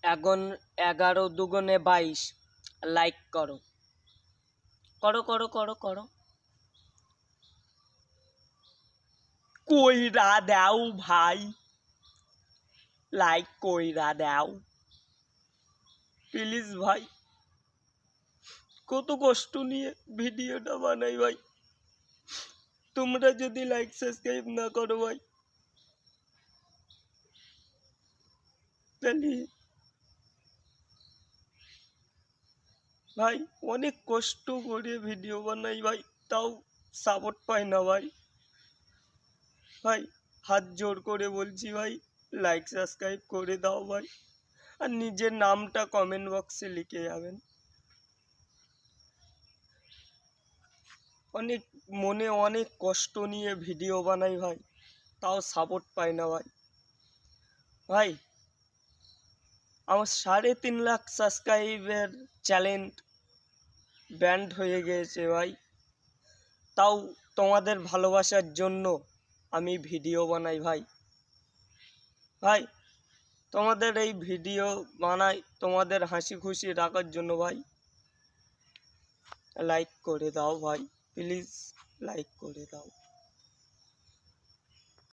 এখন 11 দুগুণে 22 লাইক করো করো করো করো করো কইরা দাও ভাই লাইক কইরা দাও প্লিজ ভাই কত কষ্ট নিয়ে ভিডিওটা বানাই ভাই তোমরা যদি লাইক সাবস্ক্রাইব না করো ভাই তাহলে ভাই অনেক কষ্ট করে ভিডিও বানাই ভাই তাও সাপোর্ট পাই না ভাই ভাই হাত জোর করে বলছি ভাই লাইক সাবস্ক্রাইব করে দাও ভাই আর নিজের নামটা কমেন্ট বক্সে লিখে যাবেন অনেক মনে অনেক কষ্ট নিয়ে ভিডিও বানাই ভাই তাও সাপোর্ট পাই না ভাই ভাই আমার 3.5 লাখ সাবস্ক্রাইবের চ্যালেঞ্জ ব্যান্ড হয়ে গেছে ভাই তাও তোমাদের ভালোবাসার জন্য আমি ভিডিও বানাই ভাই ভাই তোমাদের এই ভিডিও বানাই তোমাদের হাসি খুশি রাখার জন্য ভাই লাইক করে দাও ভাই প্লিজ লাইক করে দাও